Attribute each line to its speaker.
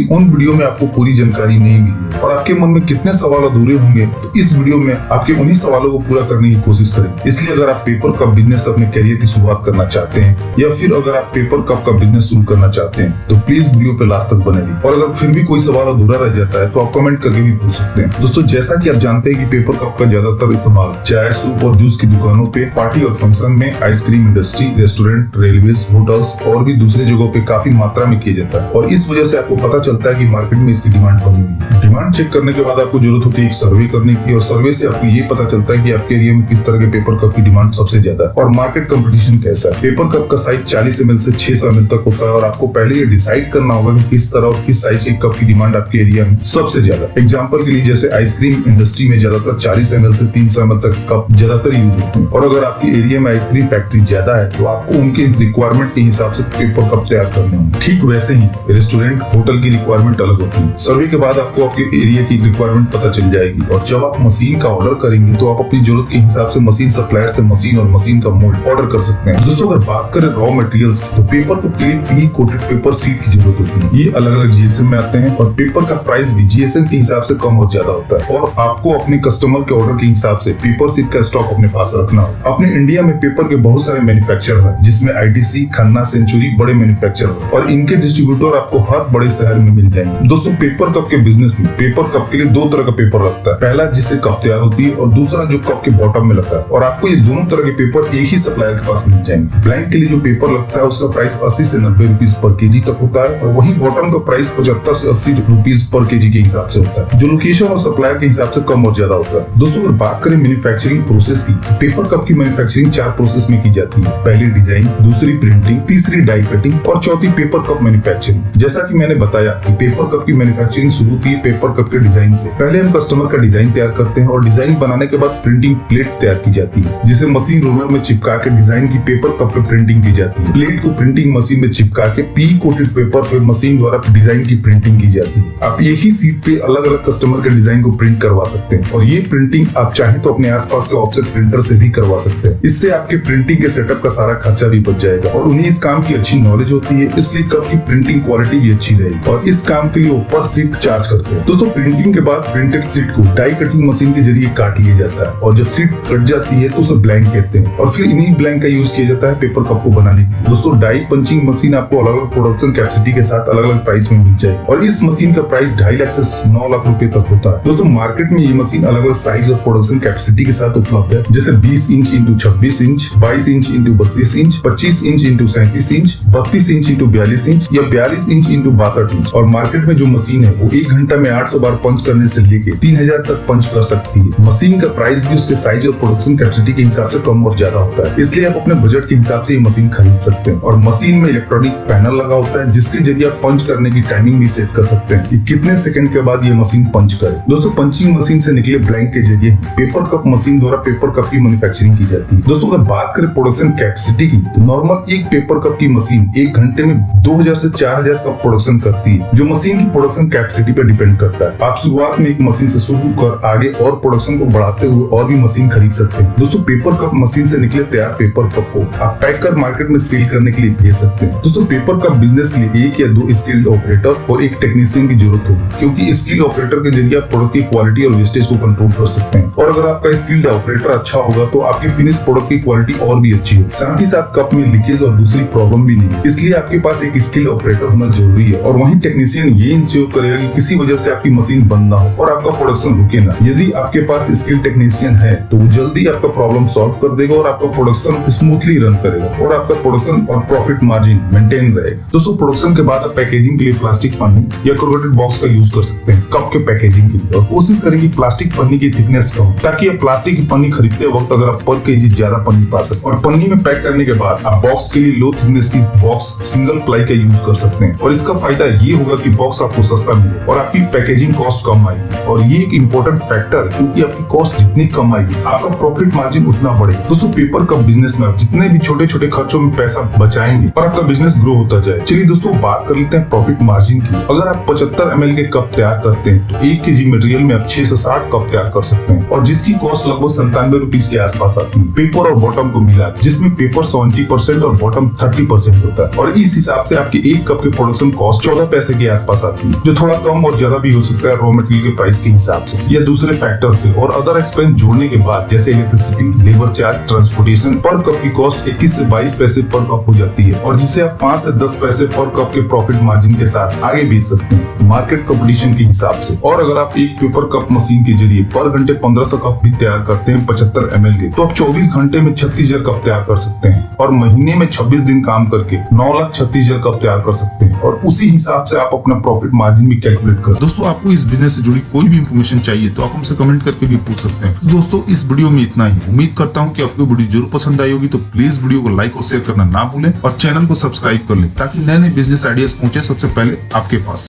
Speaker 1: लेकिन उन वीडियो में आपको पूरी जानकारी नहीं मिली और आपके मन में कितने सवाल अधूरे होंगे, तो इस वीडियो में आपके उन्हीं सवालों को पूरा करने की कोशिश करें। इसलिए अगर आप पेपर कप बिजनेस अपने करियर की शुरुआत करना चाहते हैं या फिर अगर आप पेपर कप का बिजनेस शुरू करना चाहते हैं तो प्लीज वीडियो पे लास्ट तक बने रहिए। और अगर फिर भी कोई सवाल अधूरा रह जाता है तो आप कमेंट करके भी पूछ सकते हैं। दोस्तों, जैसा कि आप जानते हैं कि पेपर कप का ज्यादातर इस्तेमाल चाय, सूप और जूस की दुकानों पे, पार्टी और फंक्शन में, ice cream industry, restaurant, railways, hotels और भी दूसरे जगहों पे काफी मात्रा में किया जाता है और इस वजह से आपको पता चलता है कि मार्केट में इसकी डिमांड बनी हुई है। डिमांड चेक करने के बाद आपको जरूरत होती है एक सर्वे करने की और सर्वे से आपको ये पता चलता है कि आपके एरिया में किस तरह के पेपर कप की डिमांड सबसे ज्यादा है और मार्केट कंपटीशन कैसा है। पेपर कप का साइज 40 ml से 600 ml तक होता है और आपको पहले ये डिसाइड करना होगा कि किस तरह और किस साइज के कप की डिमांड आपके एरिया में सबसे ज्यादा। एग्जांपल के लिए जैसे आइसक्रीम इंडस्ट्री में ज्यादातर 40 ml से 300 ml तक कप ज्यादातर यूज होते हैं और अगर आपके एरिया में आइसक्रीम फैक्ट्री ज्यादा है तो आपको उनके रिक्वायरमेंट के हिसाब से पेपर कप तैयार करने होंगे। ठीक वैसे ही रेस्टोरेंट, होटल की रिक्वायरमेंट अलग होती है। सर्वे के बाद आपको आपके एरिया की रिक्वायरमेंट पता चल जाएगी और जब आप मशीन का ऑर्डर करेंगे तो आप अपनी जरूरत के हिसाब से मशीन सप्लायर से मशीन और मशीन का मोल्ड ऑर्डर कर सकते हैं। दोस्तों, अगर बात करें रॉ मटेरियल्स की तो पेपर कप के लिए पी कोटेड पेपर सीट की जरूरत होती है। ये अलग अलग जीएसएम में आते हैं और पेपर का प्राइस भी जीएसएम के हिसाब से कम और ज्यादा होता है और आपको अपने कस्टमर के ऑर्डर के हिसाब से पेपर सीट का स्टॉक अपने पास रखना होगा। अपने इंडिया में पेपर के बहुत सारे मैन्युफैक्चरर हैं जिसमें आईटीसी, खन्ना, सेंचुरी बड़े मैन्युफैक्चरर और इनके डिस्ट्रीब्यूटर आपको हर बड़े शहर में मिल जाएंगे। दोस्तों, पेपर कप के बिजनेस में पेपर कप के लिए दो तरह का पेपर लगता है। पहला जिससे कप तैयार होती है और दूसरा जो कप के बॉटम में लगता है और आपको ये दोनों तरह के पेपर एक ही सप्लायर के पास मिल जाएंगे। ब्लैंक के लिए जो पेपर लगता है उसका प्राइस 80 से 90 रुपीज पर केजी तक होता है और वहीं बॉटम का प्राइस 75 से 80 रुपीज पर केजी के हिसाब से होता है, जो लोकेशन और सप्लायर के हिसाब से कम और ज्यादा होता है। दोस्तों, अगर बात करें मैन्युफैक्चरिंग प्रोसेस की तो पेपर कप की मैन्युफैक्चरिंग 4 प्रोसेस में की जाती है। पहली डिजाइन, दूसरी प्रिंटिंग, तीसरी डाई कटिंग और चौथी पेपर कप मैन्युफैक्चरिंग। जैसा कि मैंने बताया कि पेपर कप की मैन्युफैक्चरिंग शुरू होती है पेपर कप के डिजाइन से। पहले हम कस्टमर का डिजाइन तैयार करते हैं और डिजाइन बनाने के बाद प्रिंटिंग प्लेट तैयार की जाती है जिसे मशीन रोलर में चिपका के डिजाइन की पेपर कप पे प्रिंटिंग की जाती है। प्लेट को प्रिंटिंग मशीन में चिपका के पी कोटेड पेपर पे मशीन द्वारा डिजाइन की प्रिंटिंग की जाती है। आप एक ही सीट पे अलग अलग कस्टमर के डिजाइन को प्रिंट करवा सकते हैं और ये प्रिंटिंग आप चाहें तो अपने आसपास के ऑफसेट प्रिंटर से भी करवा सकते हैं। इससे आपके प्रिंटिंग के सेटअप का सारा खर्चा भी बच जाएगा और उन्हें इस काम की अच्छी नॉलेज होती है, इसलिए कप की प्रिंटिंग क्वालिटी भी अच्छी रहेगी और इस काम के लिए वो पर सीट चार्ज करते हैं। दोस्तों, प्रिंटिंग के बाद प्रिंटेड सीट को डाई कटिंग मशीन के जरिए काट लिया जाता है और जब सीट कट जाती है तो उसे ब्लैंक कहते हैं और फिर इन्हीं ब्लैंक का यूज किया जाता है पेपर कप को बनाने के लिए। दोस्तों, डाई पंचिंग मशीन आपको अलग अलग प्रोडक्शन कैपेसिटी के साथ अलग अलग प्राइस में मिल जाएगी और इस मशीन का प्राइस 2.5 लाख से 9 लाख रुपए तक होता है। दोस्तों, मार्केट में ये मशीन अलग अलग साइज और प्रोडक्शन कैपेसिटी के साथ उपलब्ध है, जैसे 20 inch into 26 inch, 22 inch into 32 inch, 25 inch into 37 inch, 32 inch into 42 inch या 42 इंच इंटू 62 इंच। और मार्केट में जो मशीन है वो 1 घंटा में 800 बार पंच करने से लेके 3000 तक पंच कर सकती है। मशीन का प्राइस भी उसके साइज और प्रोडक्शन कैपेसिटी के हिसाब से कम और ज्यादा होता है, इसलिए आप अपने बजट के हिसाब से ये मशीन खरीद सकते हैं। और मशीन में इलेक्ट्रॉनिक पैनल लगा होता है जिसके जरिए आप पंच करने की टाइमिंग भी सेट कर सकते हैं कि कितने सेकंड के बाद ये मशीन पंच करे। दोस्तों, पंचिंग मशीन से निकले ब्लैंक के जरिए पेपर कप मशीन द्वारा पेपर कप की मैन्युफैक्चरिंग की जाती है। दोस्तों, अगर बात करें प्रोडक्शन कैपेसिटी की तो नॉर्मल एक पेपर कप की मशीन 1 घंटे में 2000 से 4000 कप प्रोडक्शन करती है, जो मशीन की प्रोडक्शन कैपेसिटी पर डिपेंड करता है। आप शुरुआत में एक मशीन से शुरू कर आगे और प्रोडक्शन को बढ़ाते हुए और भी मशीन खरीद सकते हैं। दोस्तों, पेपर कप मशीन से निकले तैयार पेपर कप को आप पैक कर मार्केट में सेल करने के लिए भेज सकते हैं। दोस्तों, पेपर कप बिजनेस के लिए 1 या 2 स्किल्ड ऑपरेटर और एक टेक्नीशियन की जरूरत होगी, क्योंकि स्किल्ड ऑपरेटर के जरिए आप प्रोडक्ट की क्वालिटी और वेस्टेज को कंट्रोल कर सकते हैं और अगर आपका स्किल्ड ऑपरेटर अच्छा होगा तो आपकी फिनिश प्रोडक्ट की क्वालिटी और भी अच्छी होगी। साथ ही साथ कप में लीकेज और दूसरी प्रॉब्लम भी नहीं, इसलिए आपके पास एक स्किल्ड ऑपरेटर होना जरूरी है। और वहीं टेक्नीशियन ये इंश्योर करेगा कि किसी वजह से आपकी मशीन बंद ना हो और आपका प्रोडक्शन रुके ना। यदि आपके पास स्किल्ड टेक्नीशियन है तो वो जल्दी आपका प्रॉब्लम सॉल्व कर देगा और आपका प्रोडक्शन स्मूथली रन करेगा और आपका प्रोडक्शन और प्रॉफिट मार्जिन मेंटेन रहेगा। दोस्तों, प्रोडक्शन के बाद आप पैकेजिंग के लिए प्लास्टिक पन्नी या कोरोटेड बॉक्स का यूज कर सकते हैं कप के पैकेजिंग के लिए और कोशिश करें कि प्लास्टिक पन्नी की थिकनेस कम, ताकि आप प्लास्टिक की पन्नी खरीदते वक्त अगर आप पर केजी ज्यादा पन्नी पा सकते। और पन्नी में पैक करने के बाद आप बॉक्स के लिए लो थिकनेस की बॉक्स सिंगल प्लाई का यूज कर सकते हैं और इसका फायदा ये होगा कि बॉक्स आपको सस्ता मिले और आपकी पैकेजिंग कॉस्ट कम आएगी और ये एक इम्पोर्टेंट फैक्टर है, क्योंकि आपकी कॉस्ट जितनी कम आएगी आपका प्रॉफिट मार्जिन उतना बढ़ेगा। दोस्तों, पेपर कप बिजनेस में आप जितने भी छोटे छोटे खर्चों में पैसा बचाएंगे और आपका बिजनेस ग्रो होता जाए। चलिए दोस्तों, बात कर लेते हैं प्रॉफिट मार्जिन की। अगर आप 75 ml के कप तैयार करते हैं तो 1 kg मटेरियल में आप 6 से 60 कप तैयार कर सकते हैं और जिसकी कॉस्ट लगभग 97 रुपीज के आसपास आती है पेपर और बॉटम को मिला, जिसमें पेपर 70% और बॉटम 30% होता है और इस हिसाब से आपके 1 कप के प्रोडक्शन कॉस्ट 14 पैसे के आसपास आती है, जो थोड़ा कम और ज्यादा भी हो सकता है रॉ मटेरियल के प्राइस के हिसाब से या दूसरे फैक्टर से। और अदर एक्सपेंस जोड़ने के बाद जैसे इलेक्ट्रिसिटी, लेबर चार्ज, ट्रांसपोर्टेशन, पर कप की कॉस्ट 21 से 22 पैसे पर कप हो जाती है, और जिसे आप 5 से 10 पैसे पर कप के प्रॉफिट मार्जिन के साथ आगे बेच सकते हैं मार्केट कंपटीशन के हिसाब से। और अगर आप एक पेपर कप मशीन के जरिए पर घंटे 1500 कप भी तैयार करते हैं 75 ml के, तो आप 24 घंटे में 36,000 कप तैयार कर सकते हैं, और महीने में 26 दिन काम करके 9,36,000 कप तैयार कर सकते हैं, और उसी हिसाब से आप अपना प्रॉफिट मार्जिन भी कैलकुलेट कर सकते हैं।
Speaker 2: दोस्तों, आपको इस बिजनेस से जुड़ी कोई भी इंफॉर्मेशन चाहिए तो आप हमसे कमेंट करके भी पूछ सकते हैं। तो दोस्तों, इस वीडियो में इतना ही। उम्मीद करता हूँ कि आपको वीडियो जरूर पसंद आई होगी, तो प्लीज वीडियो को लाइक और शेयर करना ना भूलें और चैनल को सब्सक्राइब कर लें ताकि नए नए बिजनेस आइडियाज पहुंचे सबसे पहले आपके पास।